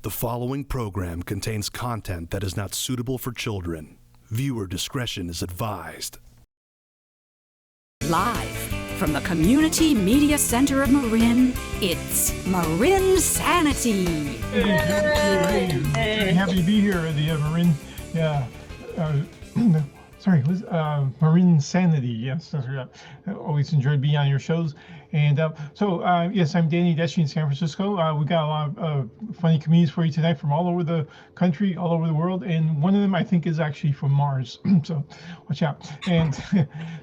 The following program contains content that is not suitable for children. Viewer discretion is advised. Live from the Community Media Center of Marin, it's MarINSANITY. Hey. Happy to be here at the Marin. MarINSANITY. Yes, that's right. I always enjoyed being on your shows. And yes, I'm Danny Deshi in San Francisco. We got a lot of funny comedians for you tonight from all over the country, all over the world. And one of them, I think, is actually from Mars. So watch out. And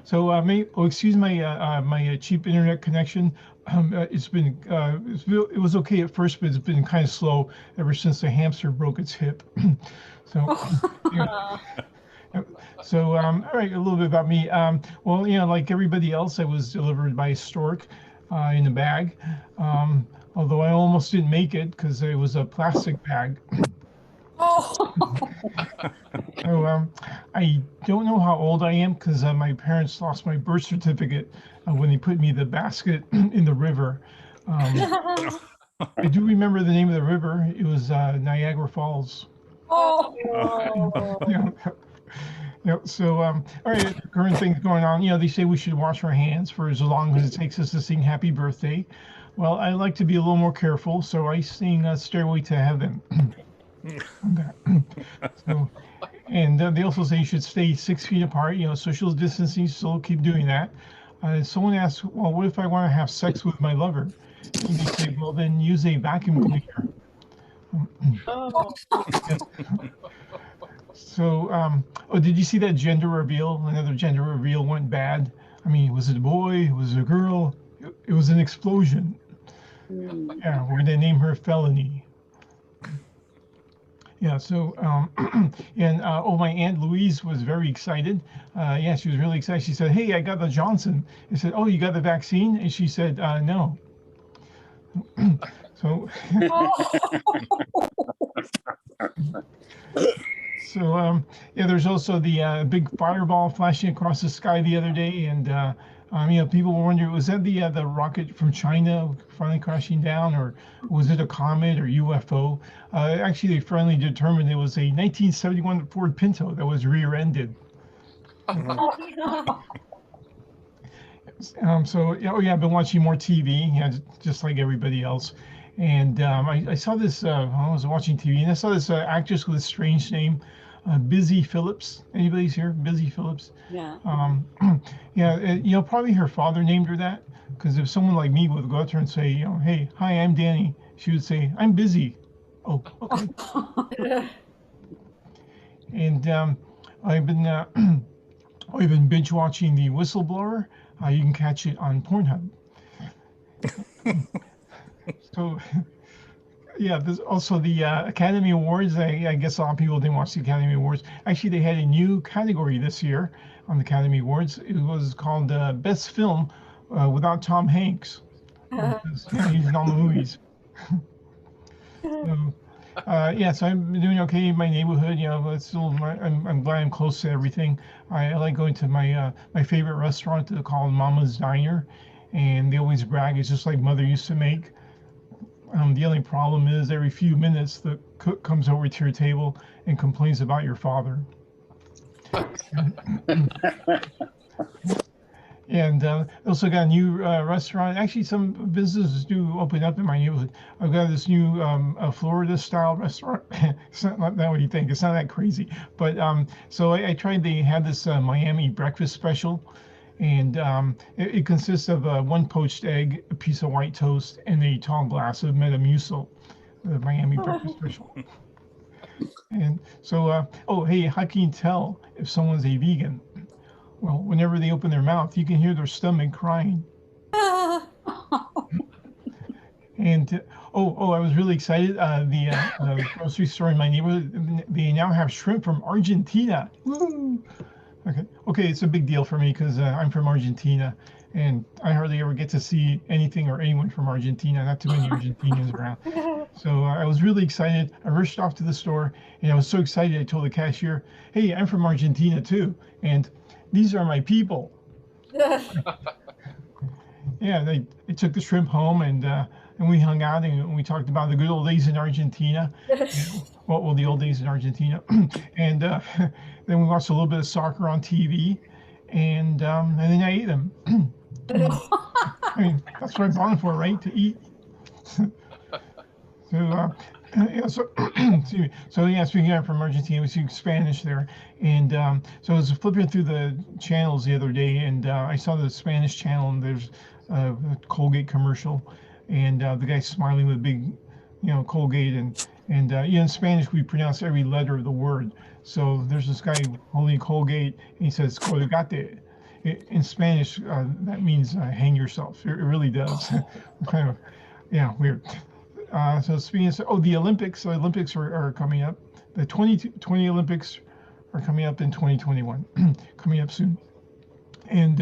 so excuse my my cheap internet connection. It was okay at first, but it's been kind of slow ever since the hamster broke its hip. So, all right, a little bit about me. Well, like everybody else, I was delivered by stork in a bag. Although I almost didn't make it because it was a plastic bag. So, I don't know how old I am because my parents lost my birth certificate when they put me in the basket in the river. I do remember the name of the river. It was Niagara Falls. So, all right, current things going on. They say we should wash our hands for as long as it takes us to sing Happy Birthday. Well, I like to be a little more careful, so I sing Stairway to Heaven. So, and they also say you should stay 6 feet apart, social distancing, so keep doing that. Someone asked, well, what if I want to have sex with my lover? And they say, well, then use a vacuum cleaner. So, did you see that gender reveal? Another gender reveal went bad. I mean, was it a boy? Was it a girl? It was an explosion. Yeah, we're going to name her Felony. Yeah, so, my Aunt Louise was very excited. She was really excited. She said, hey, I got the Johnson. I said, oh, you got the vaccine? And she said, no. So... So, there's also the big fireball flashing across the sky the other day, and people were wondering, was that the rocket from China finally crashing down, or was it a comet or UFO? Actually, they finally determined it was a 1971 Ford Pinto that was rear-ended. I've been watching more TV, just like everybody else. And I saw this, I was watching TV, and I saw this actress with a strange name, Busy Phillips. Anybody's here? Busy Phillips? Yeah. Probably her father named her that, because if someone like me would go out there and say, hey, hi, I'm Danny, she would say, I'm busy. Oh, okay. And I've been binge watching The Whistleblower. You can catch it on Pornhub. So, there's also the Academy Awards. I guess a lot of people didn't watch the Academy Awards. Actually, they had a new category this year on the Academy Awards. It was called Best Film Without Tom Hanks. He's in all the movies. So I've been doing okay in my neighborhood. I'm glad I'm close to everything. I like going to my favorite restaurant called Mama's Diner, and they always brag it's just like Mother used to make. The only problem is every few minutes the cook comes over to your table and complains about your father. And also got a new restaurant. Actually, some businesses do open up in my neighborhood. I've got this new Florida-style restaurant. It's not that what you think. It's not that crazy. But so I tried. They had this Miami breakfast special. And it consists of one poached egg, a piece of white toast, and a tall glass of Metamucil, the Miami breakfast special. And so, how can you tell if someone's a vegan? Well, whenever they open their mouth, you can hear their stomach crying. And I was really excited. The grocery store in my neighborhood, they now have shrimp from Argentina. Woo! Okay, it's a big deal for me because I'm from Argentina, and I hardly ever get to see anything or anyone from Argentina. Not too many Argentinians around. So I was really excited. I rushed off to the store, and I was so excited I told the cashier, hey, I'm from Argentina too, and these are my people. They took the shrimp home, and and we hung out and we talked about the good old days in Argentina. Well, the old days in Argentina, and then we watched a little bit of soccer on TV, and then I ate them. I mean, that's what I'm born for, right? To eat. So excuse me. So yeah, speaking of from Argentina, we speak Spanish there, and so I was flipping through the channels the other day, and I saw the Spanish channel, and there's a Colgate commercial, and the guy's smiling with a big, Colgate, and in Spanish we pronounce every letter of the word. So there's this guy holding Colgate, and he says "Colgate." In Spanish, that means hang yourself. It really does. Kind of, yeah, weird. So speaking of, the Olympics, are coming up. The 2020 Olympics are coming up in 2021, coming up soon. And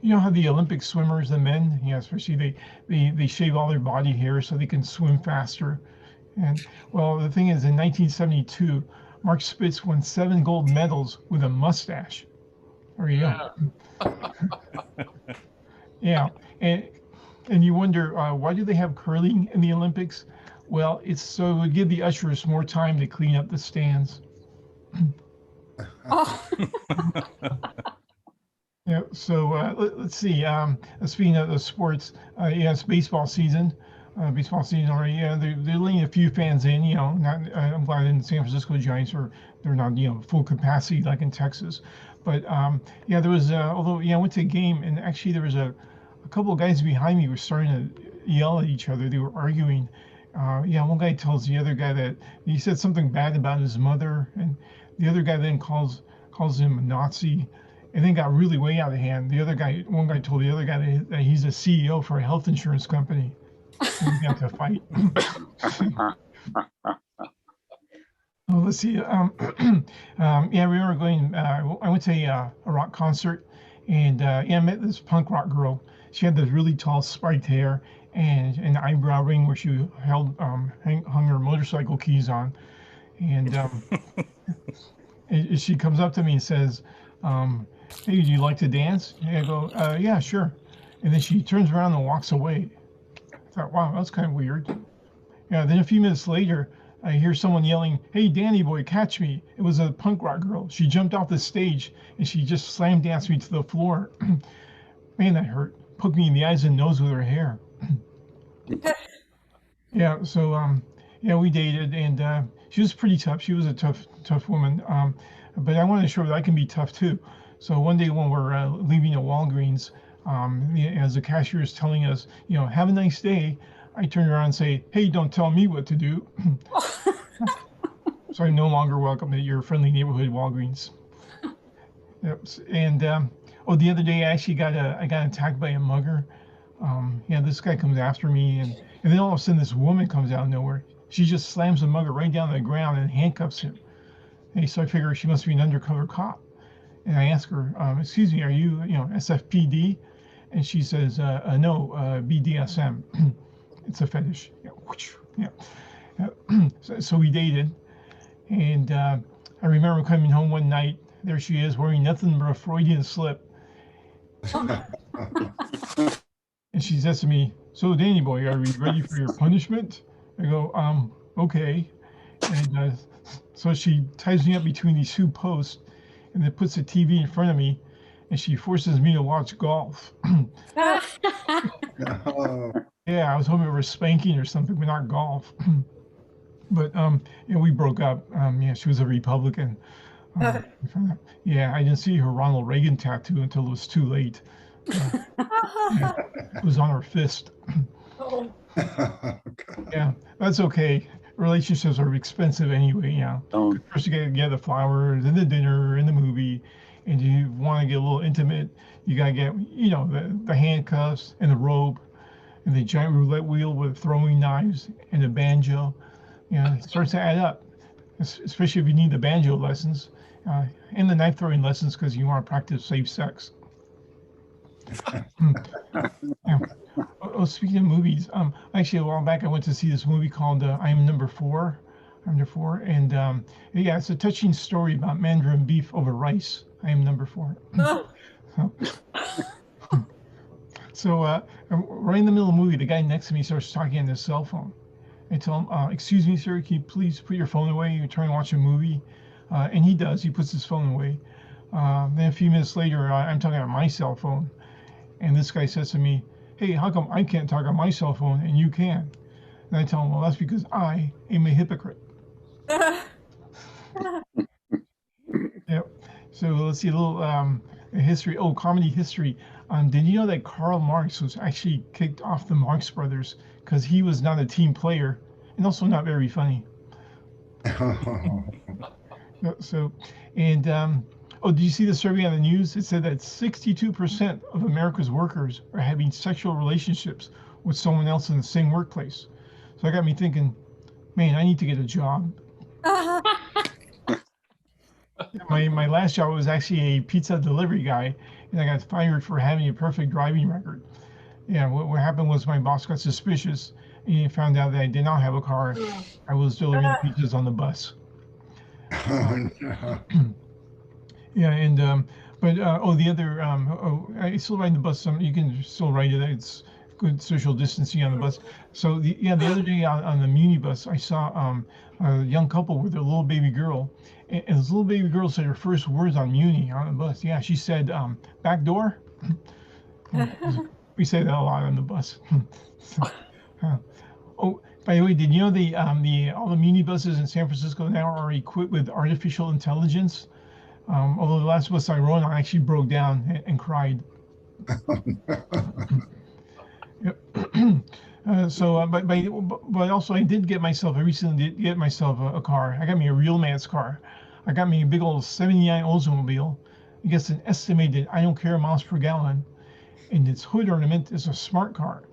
you know how the Olympic swimmers, the men, especially they shave all their body hair so they can swim faster. And well, the thing is, in 1972, Mark Spitz won 7 gold medals with a mustache. There you go. Yeah, and you wonder why do they have curling in the Olympics? Well, it's so it would give the ushers more time to clean up the stands. Yeah. So let's see. Speaking of the sports, it's baseball season. Baseball season already. Yeah, they're letting a few fans in. Not. I'm glad in San Francisco Giants they're not full capacity like in Texas. But yeah, there was. Although I went to a game, and actually there was a couple of guys behind me were starting to yell at each other. They were arguing. One guy tells the other guy that he said something bad about his mother, and the other guy then calls him a Nazi, and then got really way out of hand. One guy told the other guy that he's a CEO for a health insurance company. And we got to fight. Well, let's see. We were going. I went to a rock concert, and I met this punk rock girl. She had this really tall spiked hair and an eyebrow ring where she hung her motorcycle keys on. And she comes up to me and says, "Hey, do you like to dance?" And I go, "Yeah, sure." And then she turns around and walks away. I thought, wow, that's kind of weird. Yeah. Then a few minutes later, I hear someone yelling, "Hey, Danny boy, catch me." It was a punk rock girl. She jumped off the stage and she just slam danced me to the floor. Man, that hurt. Poked me in the eyes and nose with her hair. Yeah. So, we dated, and she was pretty tough. She was a tough woman. But I wanted to show her that I can be tough too. So one day when we're leaving at Walgreens, as the cashier is telling us, have a nice day, I turn around and say, "Hey, don't tell me what to do." So I'm no longer welcome at your friendly neighborhood Walgreens. Yep. And the other day I actually got attacked by a mugger. This guy comes after me, and then all of a sudden this woman comes out of nowhere. She just slams the mugger right down to the ground and handcuffs him. And so I figure she must be an undercover cop. And I ask her, "Excuse me, are you, SFPD?" And she says, "No, BDSM." It's a fetish. Yeah. So we dated, and I remember coming home one night. There she is, wearing nothing but a Freudian slip. And she says to me, "So, Danny boy, are we ready for your punishment?" I go, "Okay." And so she ties me up between these 2 posts, and then puts the TV in front of me, and she forces me to watch golf. Yeah, I was hoping for a spanking or something, but not golf. But we broke up. She was a Republican. Yeah, I didn't see her Ronald Reagan tattoo until it was too late. It was on her fist. Yeah, that's okay. Relationships are expensive anyway. First you gotta get the flowers and the dinner and the movie, and you want to get a little intimate. You gotta get the handcuffs and the robe and the giant roulette wheel with throwing knives and the banjo. It starts to add up, especially if you need the banjo lessons and the knife throwing lessons because you want to practice safe sex. Speaking of movies, actually a while back I went to see this movie called I Am Number 4. And it's a touching story about Mandarin beef over rice. I am number 4. So right in the middle of the movie, the guy next to me starts talking on his cell phone. I tell him, "Excuse me, sir, can you please put your phone away? You're trying to watch a movie." And he does. He puts his phone away. Then a few minutes later, I'm talking on my cell phone, and this guy says to me, "Hey, how come I can't talk on my cell phone and you can?" And I tell him, "Well, that's because I am a hypocrite." Yep. So let's see a little history. Oh, comedy history. Did you know that Karl Marx was actually kicked off the Marx Brothers because he was not a team player and also not very funny? So, and oh, did you see the survey on the news? It said that 62% of America's workers are having sexual relationships with someone else in the same workplace. So that got me thinking, man, I need to get a job. My last job was actually a pizza delivery guy, and I got fired for having a perfect driving record. Yeah, what happened was my boss got suspicious, and he found out that I did not have a car. I was delivering pizzas on the bus. Yeah, and but the other I still ride the bus. You can still ride it. It's good social distancing on the bus. So the other day on the Muni bus, I saw a young couple with their little baby girl, and this little baby girl said her first words on Muni on the bus. Yeah, she said, "Back door." We say that a lot on the bus. So, oh, by the way, did you know all the Muni buses in San Francisco now are equipped with artificial intelligence? Although the last bus I rode on actually broke down and cried. Yep. But also I recently did get myself a car. I got me a real man's car. I got me a big old '79 Oldsmobile. It gets an estimated I don't care miles per gallon, and its hood ornament is a smart car.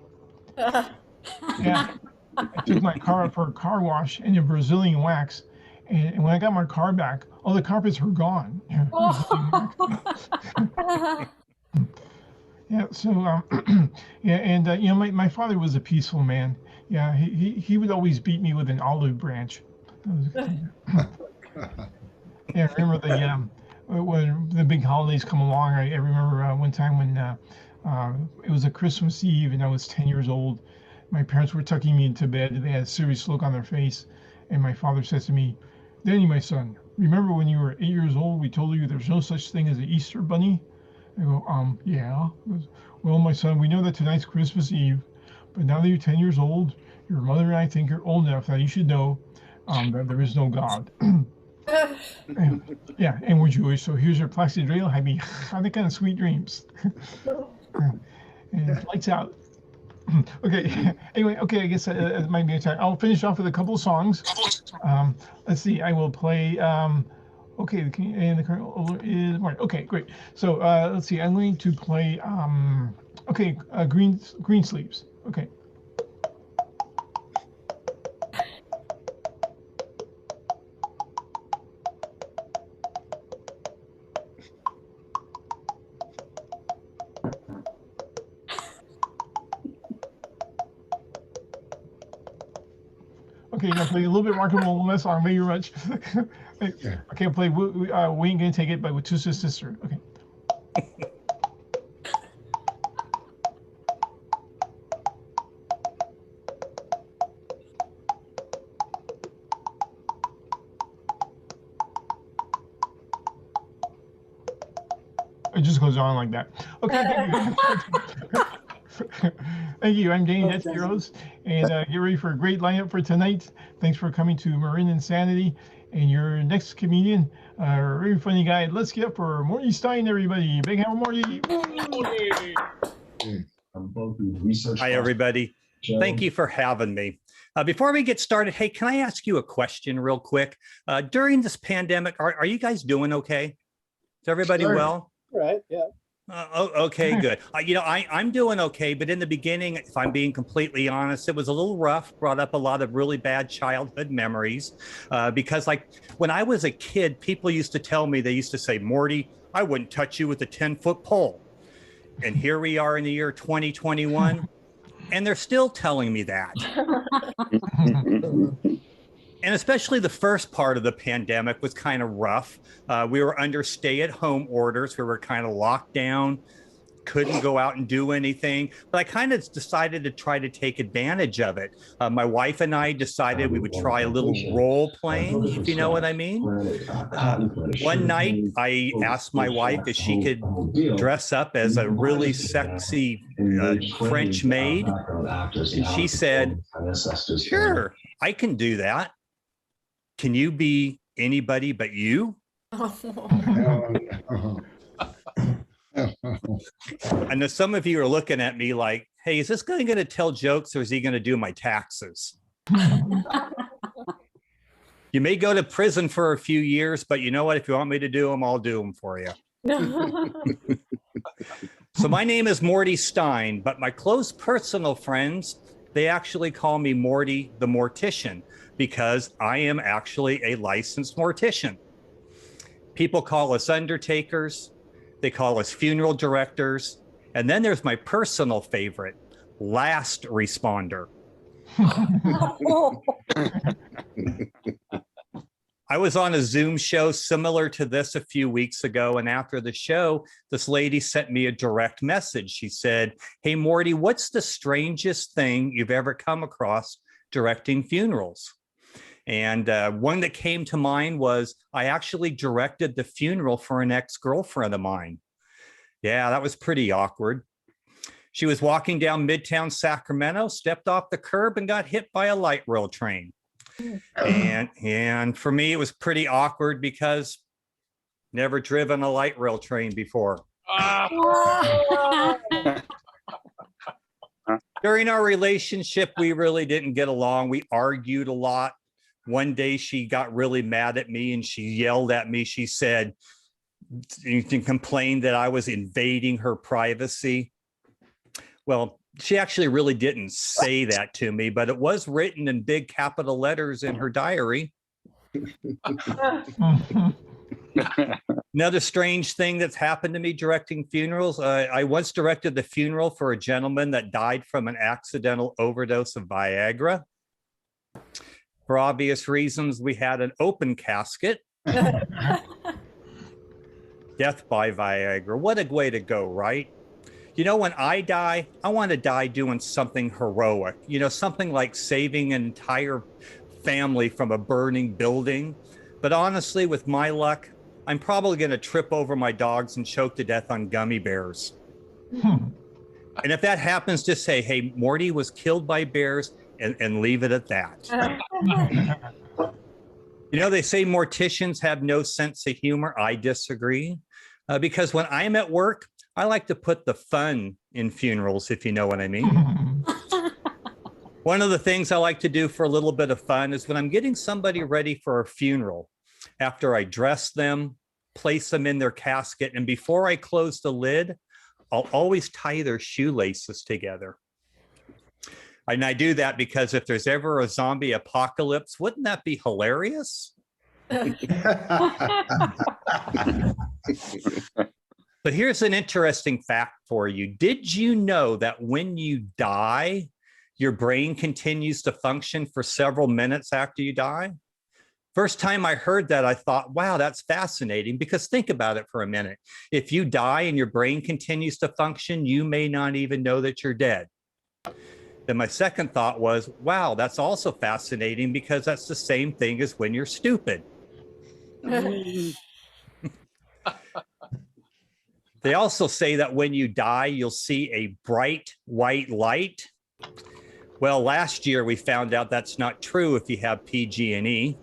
Yeah, I took my car out for a car wash and a Brazilian wax, and when I got my car back, all the carpets were gone. Yeah, so yeah, and my father was a peaceful man. Yeah, he would always beat me with an olive branch. Yeah, I remember when the big holidays come along. I remember one time when it was a Christmas Eve and I was 10 years old. My parents were tucking me into bed and they had a serious look on their face. And my father says to me, "Danny, my son, remember when you were 8 years old, we told you there's no such thing as an Easter bunny?" I go, yeah. He goes, "Well, my son, we know that tonight's Christmas Eve, but now that you're 10 years old, your mother and I think you're old enough that you should know that there is no God." Yeah, and we're Jewish, so here's your plastic drill. Have any kind of sweet dreams. And lights out. Okay. Anyway, okay. I guess it might be a time. I'll finish off with a couple of songs. Let's see. I will play. Okay. And the current is Martin. Okay, great. So let's see. I'm going to play. Okay. Green Sleeves. Okay. Okay, I'm gonna play a little bit rock and roll on that song. Thank you very much. Okay, I'll play "We Ain't Gonna Take It" by Watusa Sister. Okay. It just goes on like that. Okay, thank you. Thank you. I'm Danny, that's your host, and get ready for a great lineup for tonight. Thanks for coming to Marin Insanity. And your next comedian, very funny guy. Let's get up for Morty Stein, everybody. Big hammer, Morty. Hi, everybody. Thank you for having me. Before we get started, hey, can I ask you a question real quick? During this pandemic, are you guys doing okay? Is everybody well? Right, yeah. Okay, good. I'm doing okay, but in the beginning, if I'm being completely honest, it was a little rough, brought up a lot of really bad childhood memories. Because like when I was a kid, people used to tell me, they used to say, "Morty, I wouldn't touch you with a 10-foot pole." And here we are in the year 2021, and they're still telling me that. And especially the first part of the pandemic was kind of rough. We were under stay-at-home orders. We were kind of locked down. couldn't go out and do anything, but I kind of decided to try to take advantage of it. My wife and I decided we would try a little role playing, if you know what I mean. One night I asked my wife if she could dress up as a really sexy French maid, and she said, "Sure, I can do that. Can you be anybody but you?" I know some of you are looking at me like, hey, is this guy going to tell jokes or is he going to do my taxes? You may go to prison for a few years, but you know what? If you want me to do them, I'll do them for you. So my name is Morty Stein, but my close personal friends, they actually call me Morty the Mortician because I am actually a licensed mortician. People call us undertakers. They call us funeral directors. And then there's my personal favorite, last responder. I was on a Zoom show similar to this a few weeks ago. And after the show, this lady sent me a direct message. She said, "Hey, Morty, what's the strangest thing you've ever come across directing funerals?" And one that came to mind was I actually directed the funeral for an ex-girlfriend of mine. Yeah, that was pretty awkward. She was walking down Midtown Sacramento, stepped off the curb and got hit by a light rail train. And for me, it was pretty awkward because never driven a light rail train before. During our relationship, we really didn't get along. We argued a lot. One day she got really mad at me and she yelled at me. She said, you can complain that I was invading her privacy. Well, she actually really didn't say that to me, but it was written in big capital letters in her diary. Another strange thing that's happened to me directing funerals. I once directed the funeral for a gentleman that died from an accidental overdose of Viagra. For obvious reasons, we had an open casket. Death by Viagra. What a way to go, right? You know, when I die, I want to die doing something heroic. You know, something like saving an entire family from a burning building. But honestly, with my luck, I'm probably going to trip over my dogs and choke to death on gummy bears. And if that happens, just say, hey, Morty was killed by bears, and leave it at that. You know, they say morticians have no sense of humor. I disagree. Because when I'm at work, I like to put the fun in funerals, if you know what I mean. One of the things I like to do for a little bit of fun is when I'm getting somebody ready for a funeral, after I dress them, place them in their casket, and before I close the lid, I'll always tie their shoelaces together. And I do that because if there's ever a zombie apocalypse, wouldn't that be hilarious? But here's an interesting fact for you. Did you know that when you die, your brain continues to function for several minutes after you die? First time I heard that, I thought, wow, that's fascinating, because think about it for a minute. If you die and your brain continues to function, you may not even know that you're dead. Then my second thought was, wow, that's also fascinating, because that's the same thing as when you're stupid. They also say that when you die, you'll see a bright white light. Well, last year we found out that's not true if you have PG&E.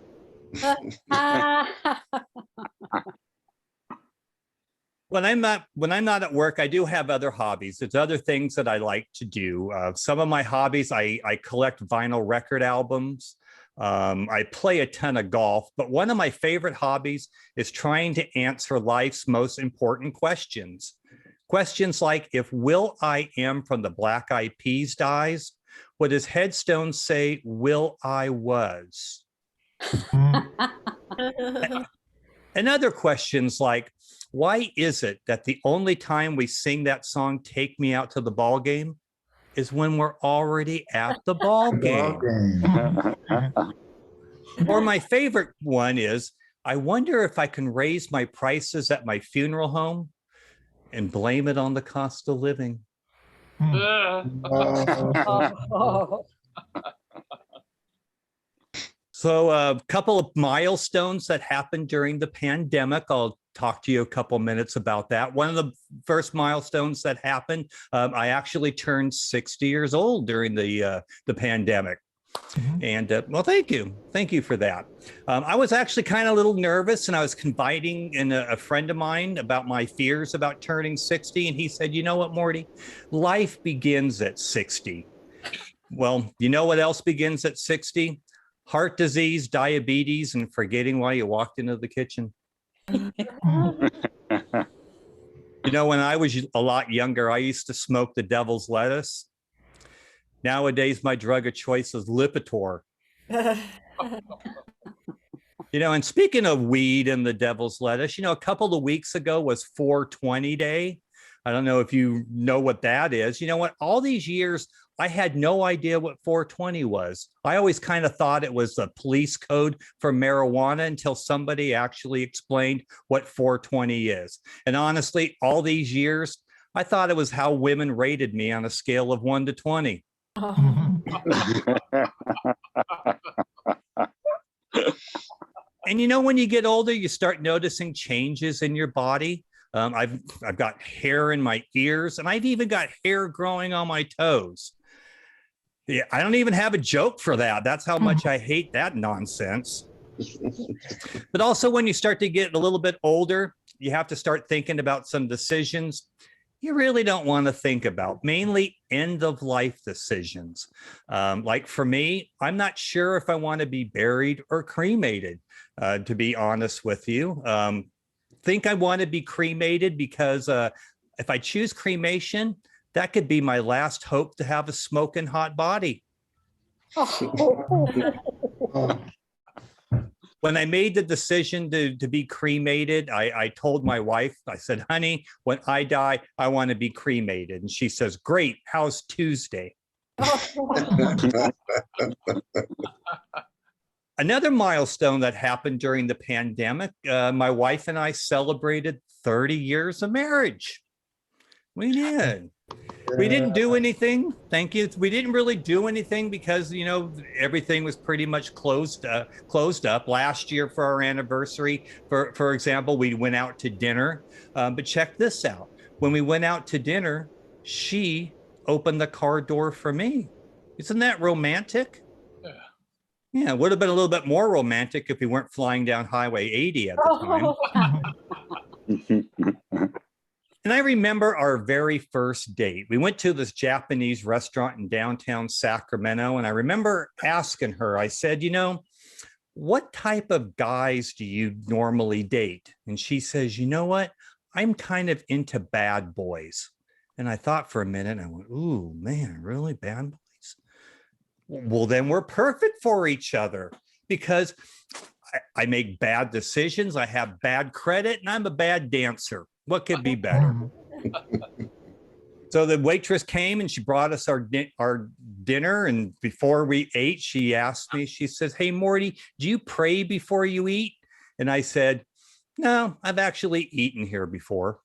When I'm not at work, I do have other hobbies. There's other things that I like to do. Some of my hobbies, I collect vinyl record albums. I play a ton of golf, but one of my favorite hobbies is trying to answer life's most important questions. Questions like, if Will.I.am from the Black Eyed Peas dies, would his headstone say, Will I was? And other questions like, why is it that the only time we sing that song, Take Me Out to the Ball Game, is when we're already at the ball game? Or my favorite one is, I wonder if I can raise my prices at my funeral home. and blame it on the cost of living. So a couple of milestones that happened during the pandemic. I'll talk to you a couple minutes about that. One of the first milestones that happened, I actually turned 60 years old during the pandemic. And well, thank you. Thank you for that. I was actually kind of a little nervous, and I was confiding in a friend of mine about my fears about turning 60. And he said, you know what, Morty, life begins at 60. Well, you know what else begins at 60? Heart disease, diabetes, and forgetting why you walked into the kitchen. You know, when I was a lot younger, I used to smoke the devil's lettuce. Nowadays, my drug of choice is Lipitor. You know, and speaking of weed and the devil's lettuce, you know, a couple of weeks ago was 420 Day. I don't know if you know what that is. You know what? All these years, I had no idea what 420 was. I always kind of thought it was the police code for marijuana until somebody actually explained what 420 is. And honestly, all these years, I thought it was how women rated me on a scale of 1 to 20. And you know, when you get older, you start noticing changes in your body. I've got hair in my ears, and I've even got hair growing on my toes. Yeah, I don't even have a joke for that. That's how much I hate that nonsense. But also, when you start to get a little bit older, you have to start thinking about some decisions you really don't want to think about, mainly end of life decisions. Like for me, I'm not sure if I want to be buried or cremated, to be honest with you. Think I want to be cremated because if I choose cremation, that could be my last hope to have a smoking hot body. When I made the decision to be cremated, I told my wife, I said, honey, when I die, I want to be cremated. And she says, great, how's Tuesday? Another milestone that happened during the pandemic, my wife and I celebrated 30 years of marriage. We did. We didn't do anything. Thank you. We didn't really do anything because, you know, everything was pretty much closed up. Last year for our anniversary, for example, we went out to dinner. But check this out. When we went out to dinner, she opened the car door for me. Isn't that romantic? Yeah, it would have been a little bit more romantic if we weren't flying down Highway 80 at the time. And I remember our very first date. We went to this Japanese restaurant in downtown Sacramento, and I remember asking her, I said, you know, what type of guys do you normally date? And she says, you know what? I'm kind of into bad boys. And I thought for a minute, I went, ooh, man, really bad boys? Well, then we're perfect for each other because I make bad decisions. I have bad credit and I'm a bad dancer. What could be better? So the waitress came and she brought us our dinner. And before we ate, she asked me, she says, hey, Morty, do you pray before you eat? And I said, no, I've actually eaten here before.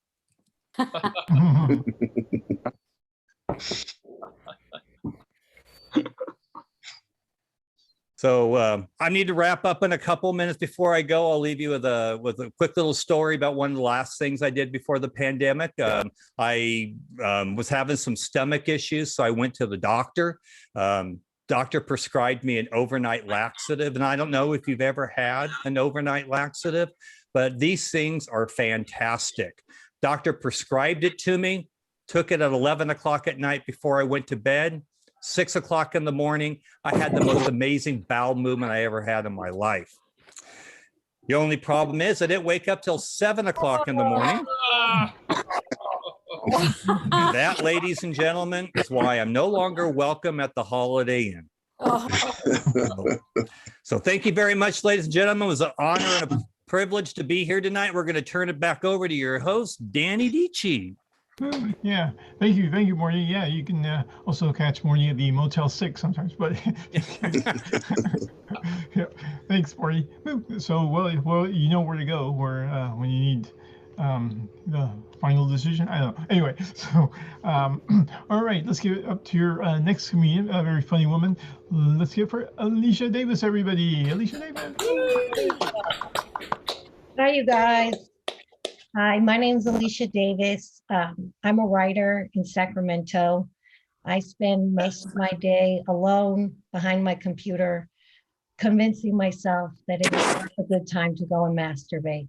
So I need to wrap up in a couple minutes. Before I go, I'll leave you with a quick little story about one of the last things I did before the pandemic. I was having some stomach issues, so I went to the doctor. Doctor prescribed me an overnight laxative, and I don't know if you've ever had an overnight laxative, but these things are fantastic. Doctor prescribed it to me, took it at 11 o'clock at night before I went to bed. 6 o'clock in the morning, I had the most amazing bowel movement I ever had in my life. The only problem is I didn't wake up till 7 o'clock in the morning. That, ladies and gentlemen, is why I'm no longer welcome at the Holiday Inn. So thank you very much, ladies and gentlemen. It was an honor and a privilege to be here tonight. We're going to turn it back over to your host, Danny Dici. Yeah, thank you, Morty. Yeah, you can also catch Morty at the Motel 6 sometimes, but yeah, thanks, Morty. So, well, you know where to go when you need the final decision. I don't know. Anyway, so all right, let's give it up to your next comedian, a very funny woman. Let's give it for Alicia Davis, everybody. Alicia Davis. Hi, you guys. Hi, my name is Alicia Davis. I'm a writer in Sacramento. I spend most of my day alone behind my computer, convincing myself that it is a good time to go and masturbate.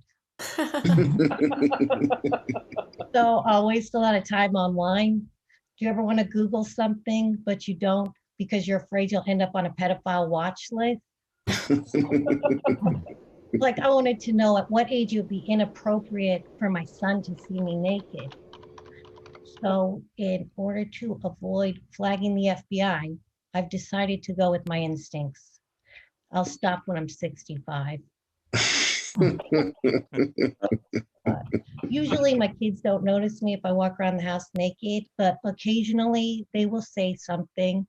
So I'll waste a lot of time online. Do you ever want to Google something, but you don't because you're afraid you'll end up on a pedophile watch list? Like, I wanted to know at what age it would be inappropriate for my son to see me naked. So in order to avoid flagging the FBI, I've decided to go with my instincts. I'll stop when I'm 65. Usually my kids don't notice me if I walk around the house naked, but occasionally they will say something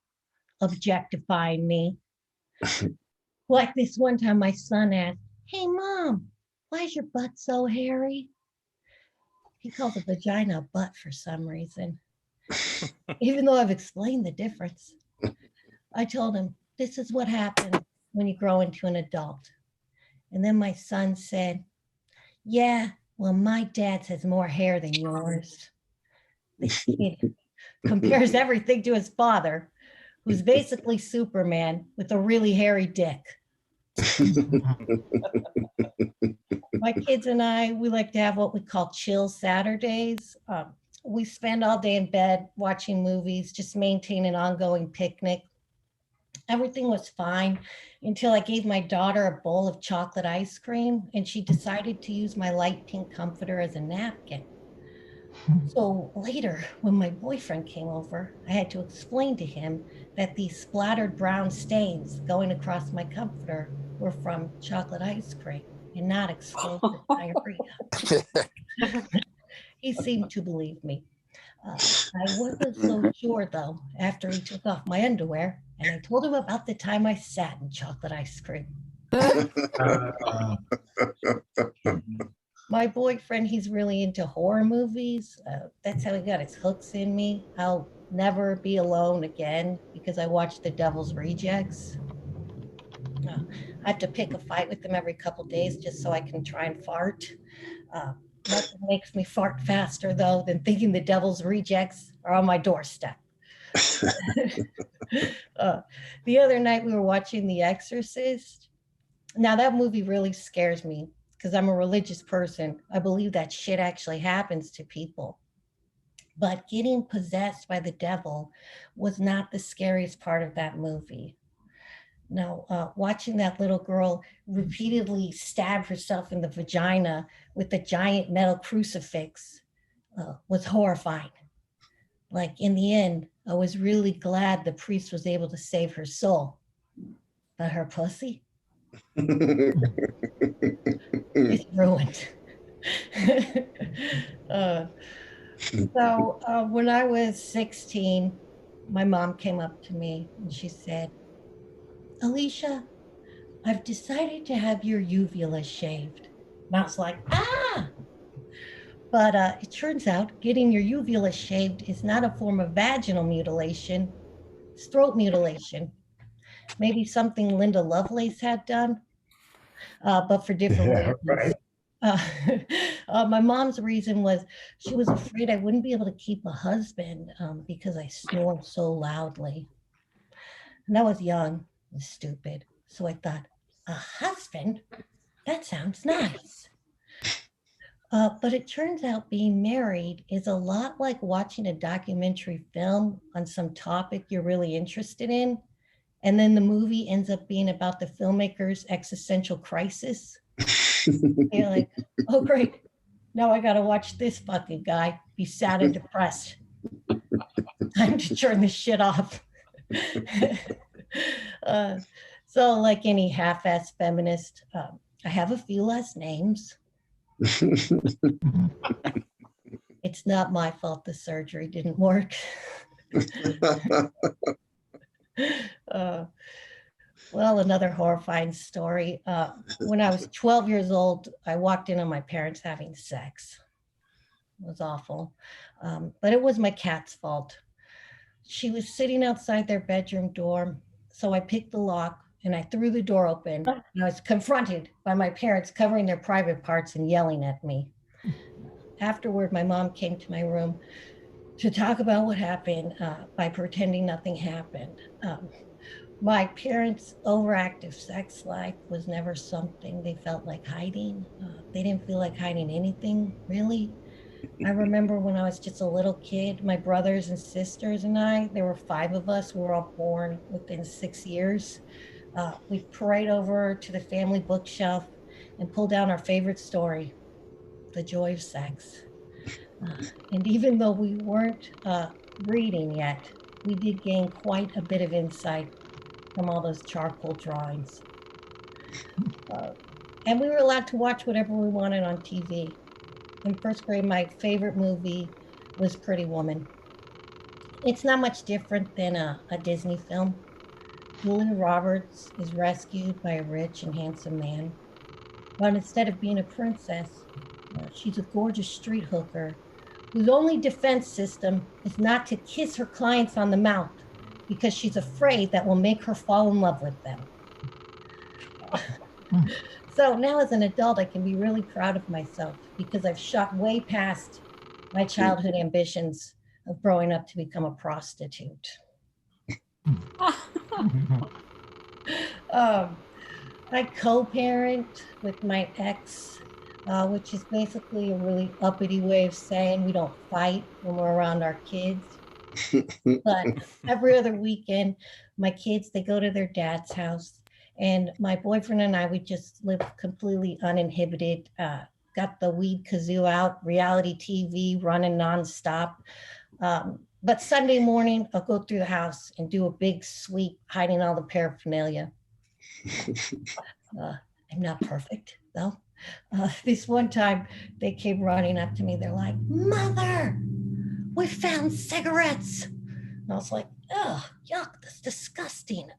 objectifying me. Like this one time my son asked, "Hey Mom, why is your butt so hairy?" He calls a vagina a butt for some reason, even though I've explained the difference. I told him, this is what happens when you grow into an adult. And then my son said, "Yeah, well, my dad's has more hair than yours." This kid compares everything to his father, who's basically Superman with a really hairy dick. My kids and I, we like to have what we call chill Saturdays. We spend all day in bed watching movies, just maintain an ongoing picnic. Everything was fine until I gave my daughter a bowl of chocolate ice cream and she decided to use my light pink comforter as a napkin. So later, when my boyfriend came over, I had to explain to him that these splattered brown stains going across my comforter were from chocolate ice cream and not explosive diarrhea. He seemed to believe me. I wasn't so sure, though, after he took off my underwear and I told him about the time I sat in chocolate ice cream. My boyfriend, he's really into horror movies. That's how he got his hooks in me. I'll never be alone again because I watched The Devil's Rejects. I have to pick a fight with him every couple days just so I can try and fart. Nothing makes me fart faster, though, than thinking The Devil's Rejects are on my doorstep. The other night we were watching The Exorcist. Now that movie really scares me because I'm a religious person. I believe that shit actually happens to people. But getting possessed by the devil was not the scariest part of that movie. No, watching that little girl repeatedly stab herself in the vagina with a giant metal crucifix was horrifying. Like in the end, I was really glad the priest was able to save her soul. But her pussy? It's ruined. So when I was 16, my mom came up to me and she said, "Alicia, I've decided to have your uvula shaved." And I was like, ah! But it turns out getting your uvula shaved is not a form of vaginal mutilation, it's throat mutilation. Maybe something Linda Lovelace had done, but for different reasons. Right. My mom's reason was she was afraid I wouldn't be able to keep a husband because I snore so loudly. And I was young and stupid. So I thought, a husband? That sounds nice. But it turns out being married is a lot like watching a documentary film on some topic you're really interested in. And then the movie ends up being about the filmmaker's existential crisis. You're like, oh, great. Now I got to watch this fucking guy be sad and depressed. Time to turn this shit off. So like any half-ass feminist, I have a few last names. It's not my fault the surgery didn't work. Well, another horrifying story. When I was 12 years old, I walked in on my parents having sex. was awful. But it was my cat's fault. She was sitting outside their bedroom door. So I picked the lock and I threw the door open. And I was confronted by my parents covering their private parts and yelling at me. Afterward, my mom came to my room to talk about what happened by pretending nothing happened. My parents' overactive sex life was never something they felt like hiding. They didn't feel like hiding anything, really. I remember when I was just a little kid, my brothers and sisters and I, there were 5 of us, we were all born within 6 years. We'd parade over to the family bookshelf and pull down our favorite story, The Joy of Sex. And even though we weren't reading yet, we did gain quite a bit of insight from all those charcoal drawings. And we were allowed to watch whatever we wanted on TV. In first grade, my favorite movie was Pretty Woman. It's not much different than a Disney film. Julia Roberts is rescued by a rich and handsome man. But instead of being a princess, she's a gorgeous street hooker whose only defense system is not to kiss her clients on the mouth because she's afraid that will make her fall in love with them. So now as an adult, I can be really proud of myself because I've shot way past my childhood ambitions of growing up to become a prostitute. I co-parent with my ex, which is basically a really uppity way of saying we don't fight when we're around our kids. But every other weekend, my kids, they go to their dad's house. And my boyfriend and I, we just live completely uninhibited, got the weed kazoo out, reality TV running nonstop. But Sunday morning, I'll go through the house and do a big sweep, hiding all the paraphernalia. I'm not perfect, though. This one time, they came running up to me. They're like, "Mother, we found cigarettes." And I was like, "Oh, yuck, that's disgusting."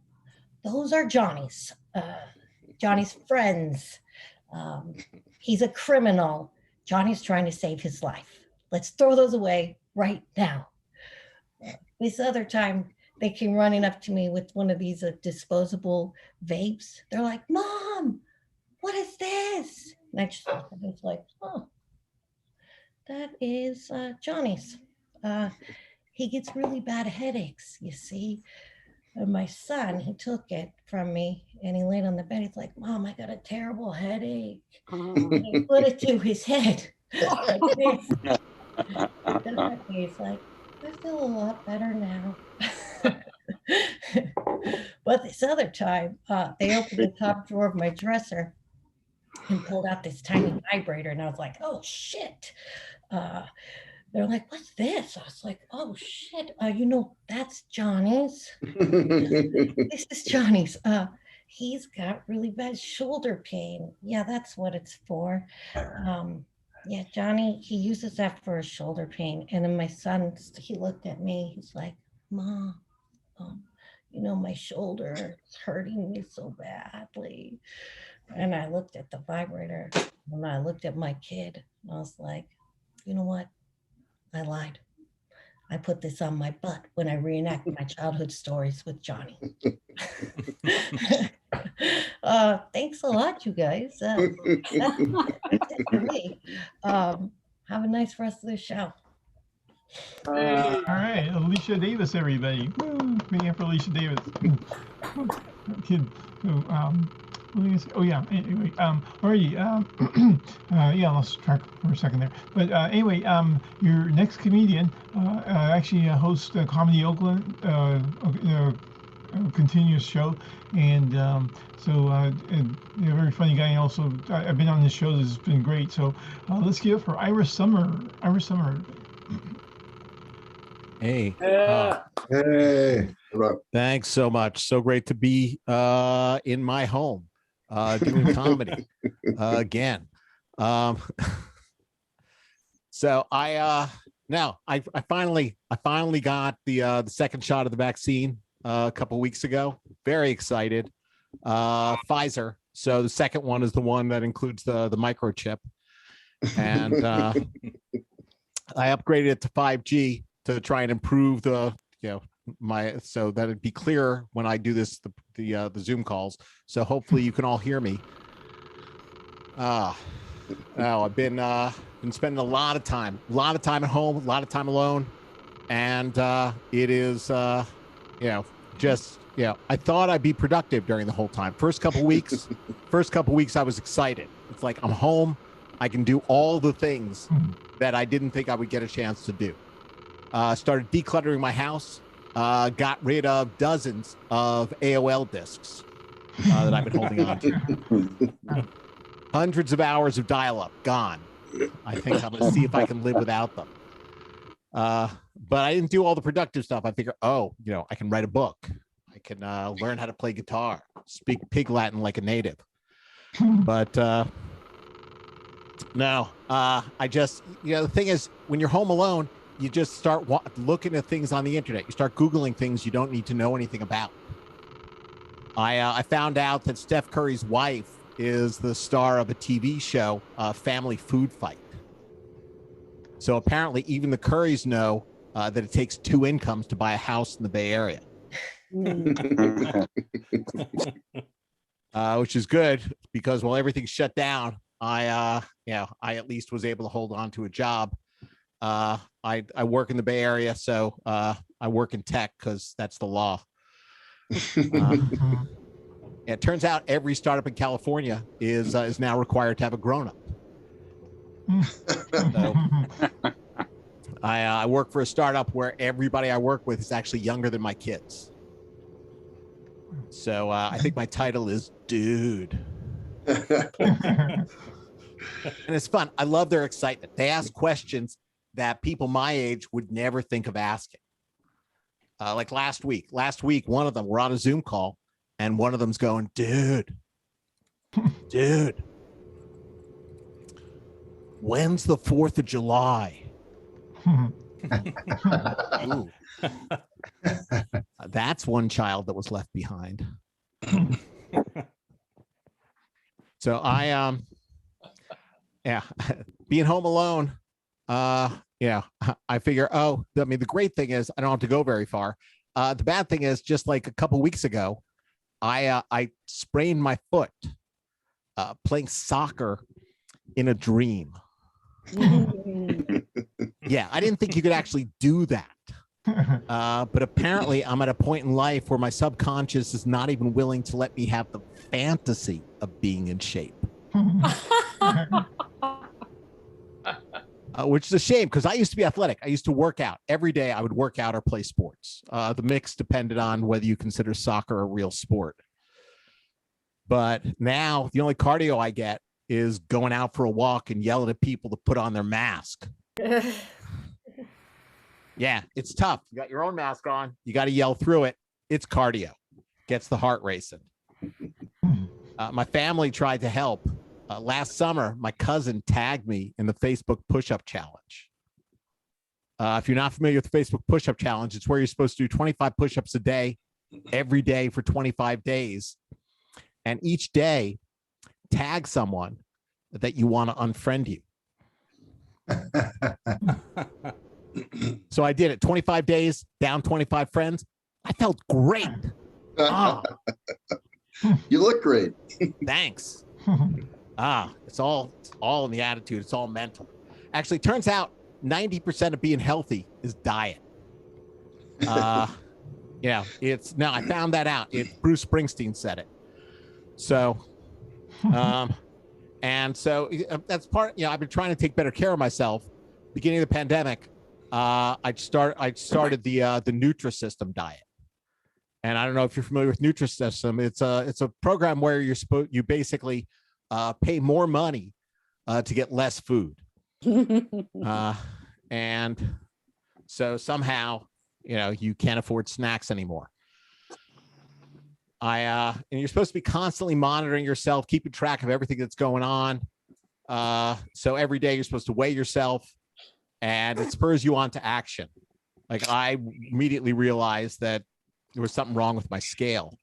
Those are Johnny's friends. He's a criminal. Johnny's trying to save his life. Let's throw those away right now. This other time, they came running up to me with one of these disposable vapes. They're like, "Mom, what is this?" And I was like, "Oh, that is Johnny's. He gets really bad headaches, you see." And my son, he took it from me and he laid on the bed. He's like, "Mom, I got a terrible headache." And he put it to his head. Like this. He's like, "I feel a lot better now." But this other time, they opened the top drawer of my dresser and pulled out this tiny vibrator. And I was like, "Oh, shit." They're like, "What's this?" I was like, "Oh, shit. That's Johnny's." This is Johnny's. He's got really bad shoulder pain. Yeah, that's what it's for. Yeah, Johnny, he uses that for his shoulder pain. And then my son, he looked at me. He's like, "Mom, my shoulder is hurting me so badly." And I looked at the vibrator and I looked at my kid. And I was like, "You know what? I lied. I put this on my butt when I reenact my childhood stories with Johnny." Thanks a lot, you guys. That's it for me. Have a nice rest of the show. All right, Alicia Davis, everybody. Woo, me for Alicia Davis. Kid who, what was I gonna say? Oh yeah. Anyway, alrighty. Yeah, I lost track for a second there. But anyway, your next comedian actually hosts Comedy Oakland, continuous show, and so a very funny guy. And also, I've been on this show. This has been great. So let's give it for Iris Summer. Iris Summer. Hey. Hey. Thanks so much. So great to be in my home doing comedy again. So I finally got the second shot of the vaccine a couple weeks ago. Very excited. Pfizer. So the second one is the one that includes the microchip. And I upgraded it to 5G to try and improve the, so that it'd be clearer when I do this, the Zoom calls. So hopefully you can all hear me. Now I've been spending a lot of time at home, a lot of time alone. And it is, I thought I'd be productive during the whole time. First couple weeks, I was excited. It's like I'm home. I can do all the things that I didn't think I would get a chance to do. Started decluttering my house. Got rid of dozens of AOL discs that I've been holding on to. Hundreds of hours of dial-up gone. I think I'm going to see if I can live without them. But I didn't do all the productive stuff. I figured, I can write a book. I can learn how to play guitar, speak pig Latin like a native. But no, I just, the thing is, when you're home alone, you just start looking at things on the internet. You start Googling things you don't need to know anything about. I found out that Steph Curry's wife is the star of a TV show, Family Food Fight. So apparently even the Currys know that it takes 2 incomes to buy a house in the Bay Area. Which is good because while everything's shut down, I at least was able to hold on to a job. I work in the Bay Area, so I work in tech because that's the law. It turns out every startup in California is now required to have a grown-up. So, I work for a startup where everybody I work with is actually younger than my kids. So I think my title is Dude. And it's fun. I love their excitement. They ask questions that people my age would never think of asking. Like last week, one of them, we're on a Zoom call and one of them's going, dude, when's the 4th of July? Ooh. That's one child that was left behind. So being home alone, I figure, the great thing is I don't have to go very far. The bad thing is, just like a couple weeks ago, I sprained my foot playing soccer in a dream. Yeah, I didn't think you could actually do that. But apparently I'm at a point in life where my subconscious is not even willing to let me have the fantasy of being in shape. Which is a shame because I used to be athletic. I used to work out every day. I would work out or play sports. The mix depended on whether you consider soccer a real sport. But now the only cardio I get is going out for a walk and yelling at people to put on their mask. Yeah, it's tough. You got your own mask on. You got to yell through it. It's cardio. Gets the heart racing. My family tried to help. Last summer, my cousin tagged me in the Facebook push-up challenge. If you're not familiar with the Facebook push-up challenge, it's where you're supposed to do 25 push-ups a day, every day for 25 days. And each day, tag someone that you want to unfriend you. So I did it. 25 days, down 25 friends. I felt great. You look great. Thanks. It's all in the attitude. It's all mental. Actually, turns out 90% of being healthy is diet. I found that out. Bruce Springsteen said it. So, that's part, I've been trying to take better care of myself. Beginning of the pandemic, I started the Nutrisystem Diet. And I don't know if you're familiar with Nutrisystem. It's a program where you basically pay more money to get less food. And so somehow, you can't afford snacks anymore. And you're supposed to be constantly monitoring yourself, keeping track of everything that's going on. So every day you're supposed to weigh yourself, and it spurs you on to action. Like I immediately realized that there was something wrong with my scale.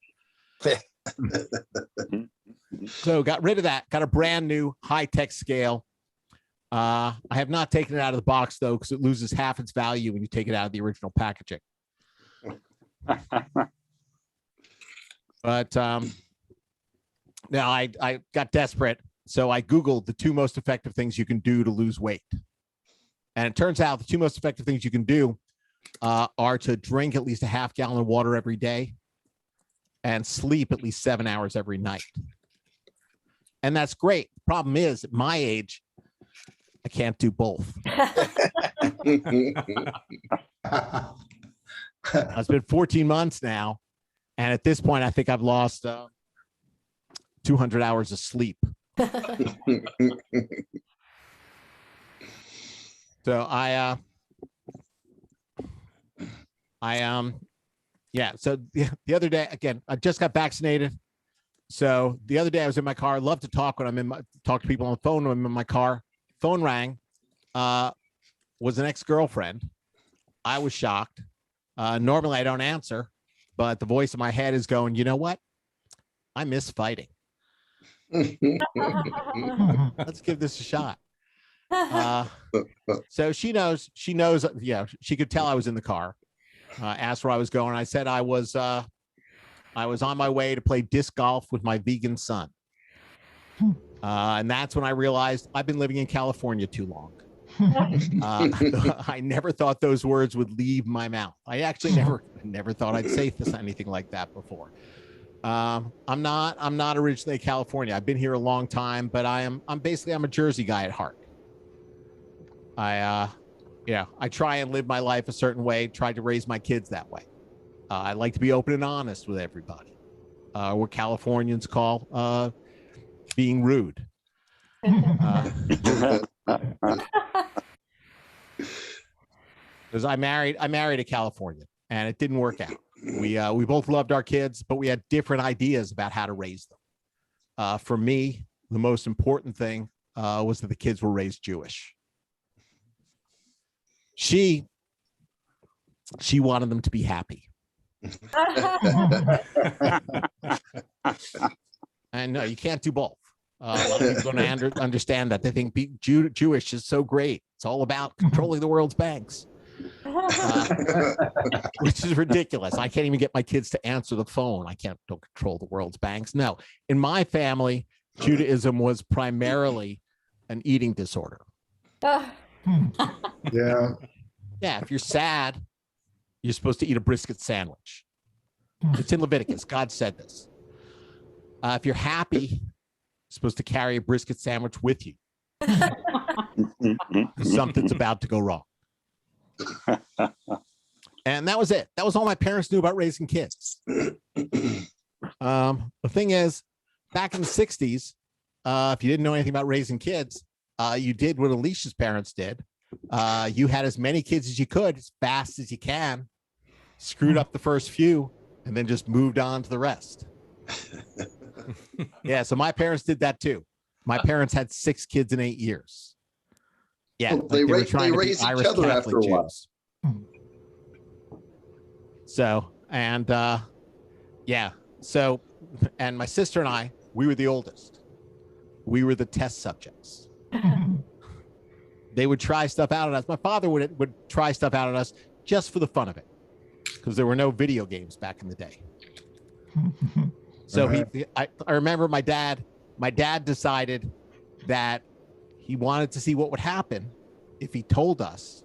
So got rid of that, got a brand new high-tech scale. I have not taken it out of the box though, because it loses half its value when you take it out of the original packaging. But now I got desperate, so I Googled the 2 most effective things you can do to lose weight. And it turns out the 2 most effective things you can do are to drink at least a half gallon of water every day and sleep at least 7 hours every night. And that's great. Problem is, at my age, I can't do both. It's been 14 months now. And at this point, I think I've lost 200 hours of sleep. So yeah. So the other day, again, I just got vaccinated. So the other day I was in my car. I love to talk when I'm talk to people on the phone when I'm in my car. Phone rang, was an ex-girlfriend. I was shocked. Normally I don't answer, but the voice in my head is going, you know what? I miss fighting. Let's give this a shot. So she knows, yeah, she could tell I was in the car. Asked where I was going. I said I was on my way to play disc golf with my vegan son. And that's when I realized I've been living in California too long. I never thought those words would leave my mouth. I actually never thought I'd say anything like that before. I'm not originally California. I've been here a long time, but I'm a Jersey guy at heart. I try and live my life a certain way, try to raise my kids that way. I like to be open and honest with everybody. What Californians call being rude. Because I married a Californian, and it didn't work out. We both loved our kids, but we had different ideas about how to raise them. For me, the most important thing was that the kids were raised Jewish. She wanted them to be happy. And no, you can't do both. A lot of people don't understand that. They think being Jewish is so great. It's all about controlling the world's banks, which is ridiculous. I can't even get my kids to answer the phone. I don't control the world's banks. No, in my family, Judaism was primarily an eating disorder. Yeah. Yeah, if you're sad, you're supposed to eat a brisket sandwich. It's in Leviticus. God said this. If you're happy, you're supposed to carry a brisket sandwich with you. Something's about to go wrong. And that was it. That was all my parents knew about raising kids. The thing is, back in the 60s, if you didn't know anything about raising kids, you did what Alicia's parents did. You had as many kids as you could, as fast as you can, screwed up the first few, and then just moved on to the rest. Yeah, so my parents did that too. My parents had 6 kids in 8 years. Yeah, well, they raised each other Catholic after a while. Jews. So, and yeah, so, and my sister and I, we were the oldest. We were the test subjects. They would try stuff out on us. My father would try stuff out on us just for the fun of it, because there were no video games back in the day. So I remember my dad decided that he wanted to see what would happen if he told us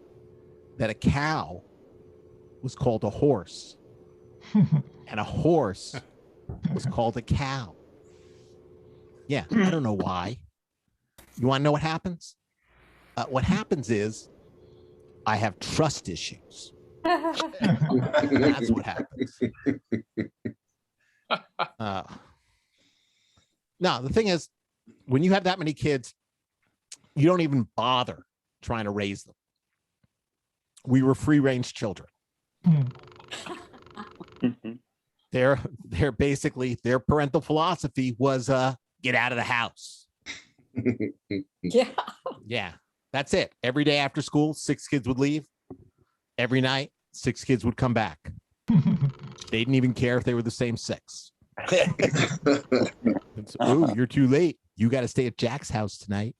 that a cow was called a horse and a horse was called a cow. Yeah, I don't know why. You want to know what happens? What happens is I have trust issues. That's what happens. No, the thing is, when you have that many kids, you don't even bother trying to raise them. We were free-range children. They're basically, their parental philosophy was get out of the house. Yeah, that's it. Every day after school, 6 kids would leave. Every night, 6 kids would come back. They didn't even care if they were the same 6. Oh, you're too late. You got to stay at Jack's house tonight.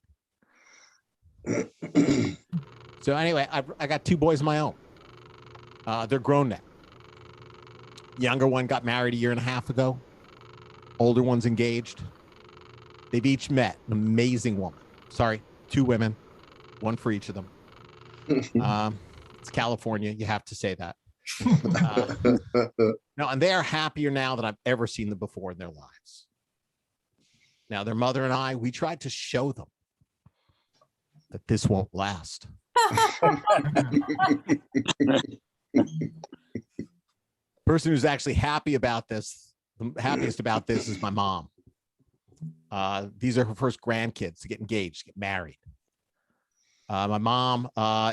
So anyway, I got 2 boys of my own. They're grown now. Younger one got married a year and a half ago. Older one's engaged. They've each met an amazing woman. Sorry, 2 women, 1 for each of them. It's California. You have to say that. No, and they are happier now than I've ever seen them before in their lives. Now, their mother and I, we tried to show them that this won't last. Person who's actually happy about this, the happiest about this, is my mom. These are her first grandkids to get engaged, to get married. My mom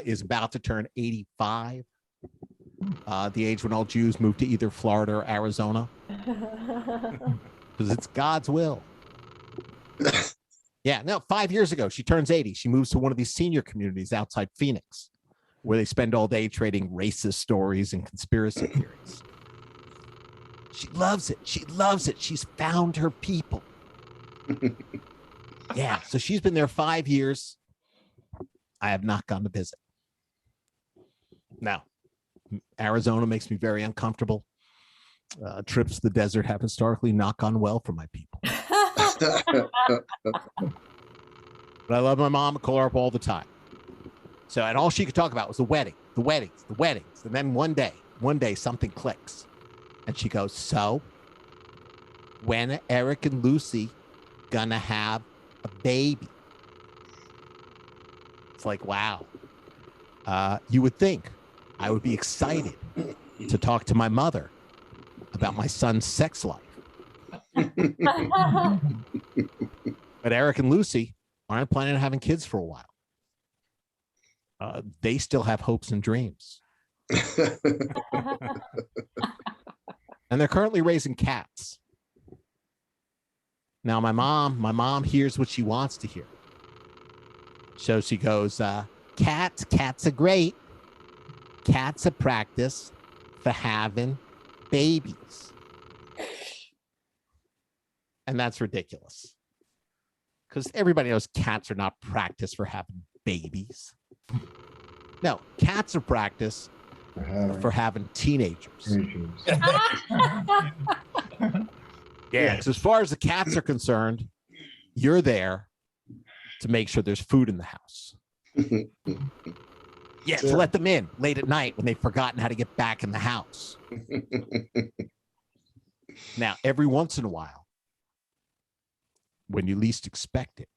is about to turn 85, the age when all Jews move to either Florida or Arizona, because it's God's will. Yeah, no, 5 years ago, she turns 80. She moves to one of these senior communities outside Phoenix, where they spend all day trading racist stories and conspiracy theories. She loves it. She loves it. She's found her people. Yeah, so she's been there 5 years. I have not gone to visit. Now, Arizona makes me very uncomfortable. Trips to the desert have historically not gone well for my people. But I love my mom. I call her up all the time. So, and all she could talk about was the weddings. And then one day something clicks. And she goes, so when are Eric and Lucy gonna have a baby? It's like, wow. You would think I would be excited to talk to my mother about my son's sex life. But Eric and Lucy aren't planning on having kids for a while. They still have hopes and dreams. And they're currently raising cats. Now, my mom hears what she wants to hear. So she goes, cats are great. Cats are practice for having babies. And that's ridiculous. Because everybody knows cats are not practice for having babies. No, cats are practice for having teenagers. Yeah, because as far as the cats are concerned, you're there to make sure there's food in the house. Yeah, to let them in late at night when they've forgotten how to get back in the house. Now, every once in a while, when you least expect it,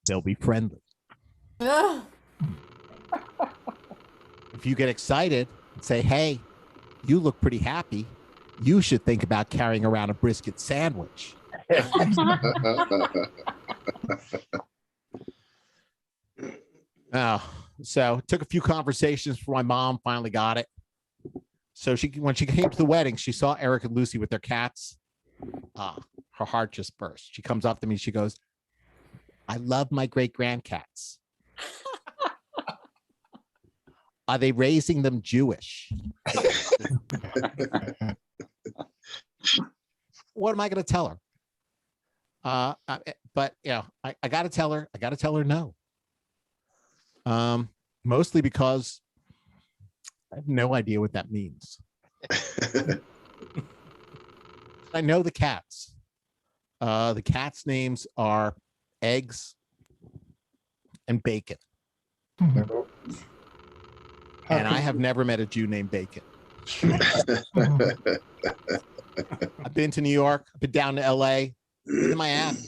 they'll be friendly. If you get excited and say, hey, you look pretty happy, you should think about carrying around a brisket sandwich. So it took a few conversations for my mom finally got it. So when she came to the wedding, she saw Eric and Lucy with their cats. Her heart just burst. She comes up to me. She goes, I love my great-grandcats. Are they raising them Jewish? What am I going to tell her? But you know, I got to tell her. I got to tell her no. Mostly because I have no idea what that means. I know the cats. The cats' names are Eggs and Bacon. And I have never met a Jew named Bacon. I've been to New York. I've been down to LA. Been to Miami.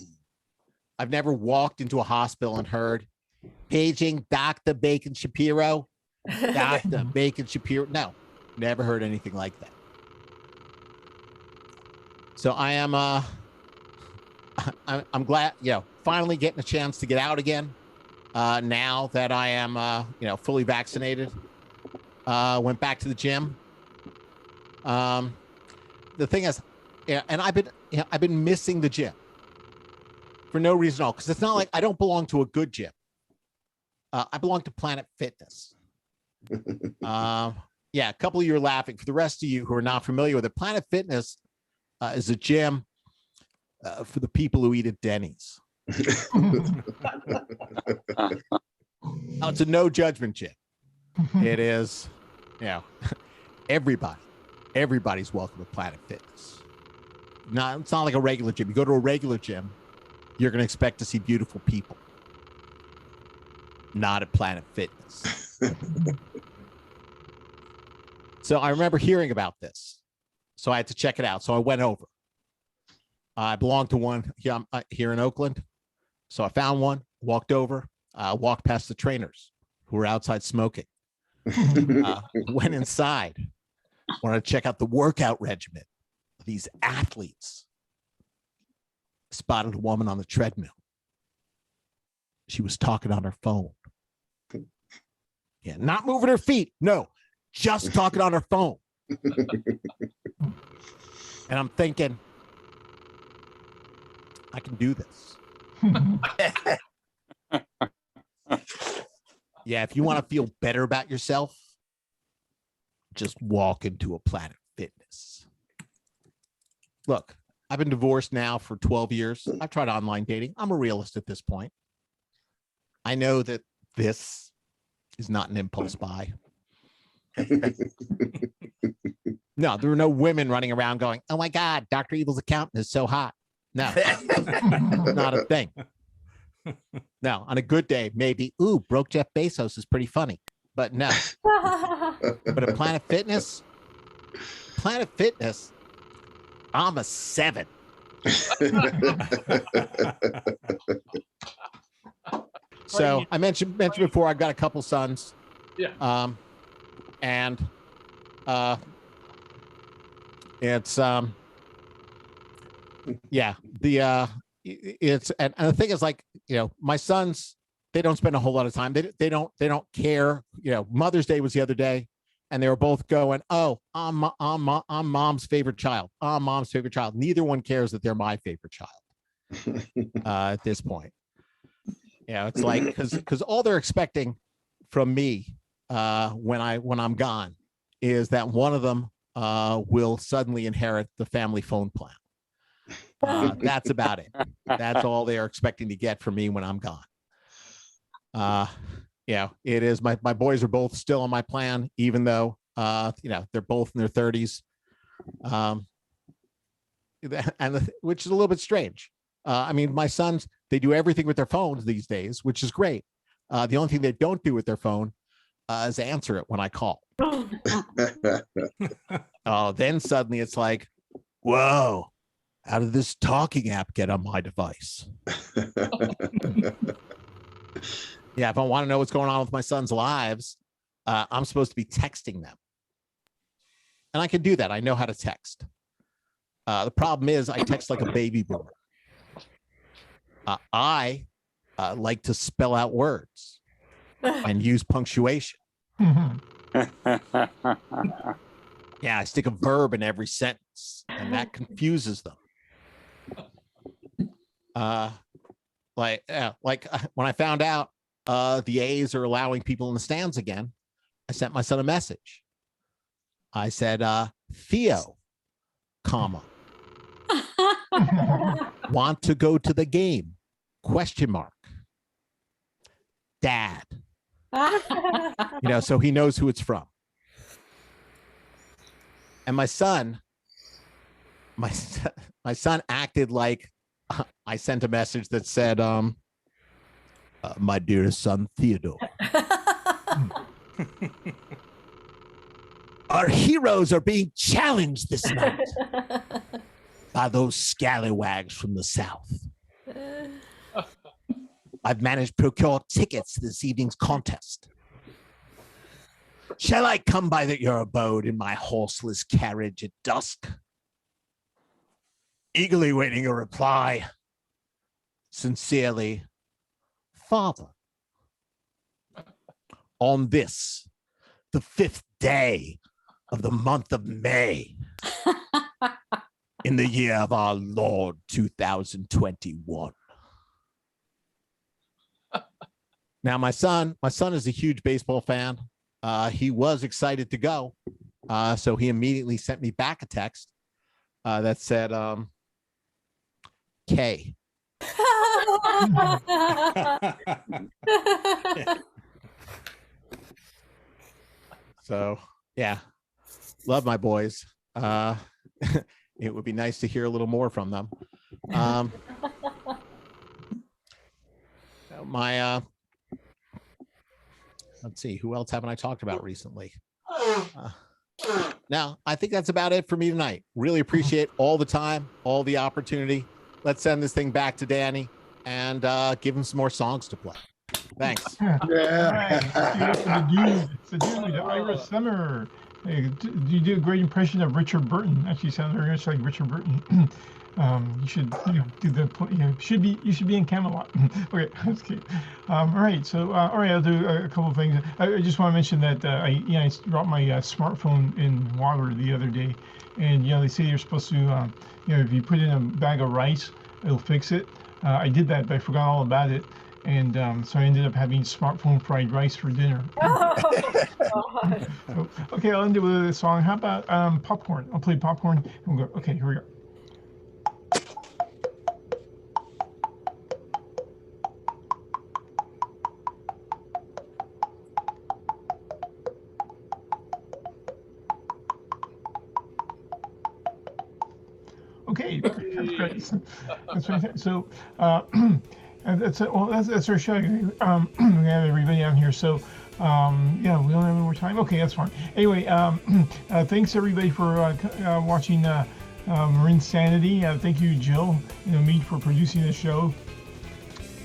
I've never walked into a hospital and heard, paging Dr. Bacon Shapiro. Dr. Bacon Shapiro. No, never heard anything like that. So I am, I'm glad, finally getting a chance to get out again. Now that I am, fully vaccinated. Went back to the gym. The thing is, and I've been missing the gym for no reason at all. Because it's not like I don't belong to a good gym. I belong to Planet Fitness. A couple of you are laughing. For the rest of you who are not familiar with it, Planet Fitness is a gym for the people who eat at Denny's. Now, it's a no judgment gym. It is, everybody's welcome to Planet Fitness. It's not like a regular gym. You go to a regular gym, you're going to expect to see beautiful people. Not at Planet Fitness. So I remember hearing about this. So I had to check it out. So I went over. I belong to one here in Oakland. So I found one, walked over, walked past the trainers who were outside smoking. Went inside, wanted to check out the workout regimen of these athletes. Spotted a woman on the treadmill. She was talking on her phone. Yeah, not moving her feet. No, just talking on her phone. And I'm thinking, I can do this. Yeah, if you want to feel better about yourself, just walk into a Planet Fitness. Look, I've been divorced now for 12 years. I've tried online dating. I'm a realist at this point. I know that this is not an impulse buy. No, there were no women running around going, oh my God, Dr. Evil's accountant is so hot. No, not a thing. No, on a good day, maybe, ooh, broke Jeff Bezos is pretty funny. But no. But at Planet Fitness, I'm a 7. So I mentioned before, I've got a couple sons. Yeah. And it's it's and the thing is, like, my sons, they don't spend a whole lot of time. They don't care. Mother's Day was the other day, and they were both going, oh, I'm mom's favorite child. I'm mom's favorite child. Neither one cares that they're my favorite child at this point. It's like, because all they're expecting from me when I'm gone is that one of them will suddenly inherit the family phone plan. That's about it. That's all they are expecting to get from me when I'm gone. It is my boys are both still on my plan, even though they're both in their 30s. Which is a little bit strange. I mean, my sons, they do everything with their phones these days, which is great. The only thing they don't do with their phone is answer it when I call. Then suddenly it's like, whoa, how did this talking app get on my device? Yeah, if I want to know what's going on with my son's lives, I'm supposed to be texting them. And I can do that. I know how to text. The problem is I text like a baby boomer. I like to spell out words and use punctuation. Yeah, I stick a verb in every sentence, and that confuses them. Like when I found out the A's are allowing people in the stands again, I sent my son a message. I said, Theo, comma, want to go to the game? ? Dad. So he knows who it's from. And my son acted like I sent a message that said, my dearest son, Theodore. Our heroes are being challenged this night by those scallywags from the South. I've managed to procure tickets to this evening's contest. Shall I come by your abode in my horseless carriage at dusk? Eagerly waiting a reply. Sincerely, Father. On this, the 5th day of the month of May, in the year of our Lord 2021. Now, my son is a huge baseball fan. He was excited to go. So he immediately sent me back a text that said, K. So yeah, love my boys. It would be nice to hear a little more from them. Let's see, who else haven't I talked about recently? Now, I think that's about it for me tonight. Really appreciate all the time, all the opportunity. Let's send this thing back to Danny and give him some more songs to play. Thanks. Yeah. All right. It's the dude, Ira Summer. Hey, you do a great impression of Richard Burton. Actually, sounds very much like Richard Burton. You should, do the. You should be in Camelot. Okay, that's cute. All right, so all right, I'll do a couple of things. I just want to mention that I dropped my smartphone in water the other day, and they say you're supposed to, if you put in a bag of rice, it'll fix it. I did that, but I forgot all about it. And so I ended up having smartphone fried rice for dinner. God. So, okay, I'll end it with a song. How about popcorn? I'll play popcorn. And we'll go. Okay, here we go. Okay, that's great. That's right. So. That's our show. We have everybody on here, so we don't have any more time. Okay, that's fine. Anyway, thanks everybody for watching marINSANITY. Thank you, Jill, Mead, for producing the show,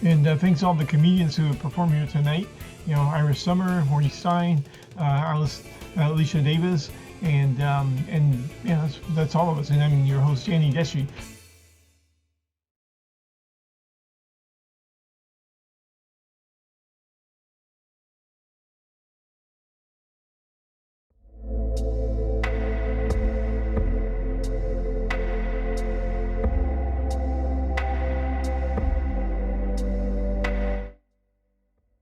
and thanks all the comedians who have performed here tonight. Ira Summer, Horty Stein, Alicia Davis, and that's all of us. And I'm your host, Danny Deshi.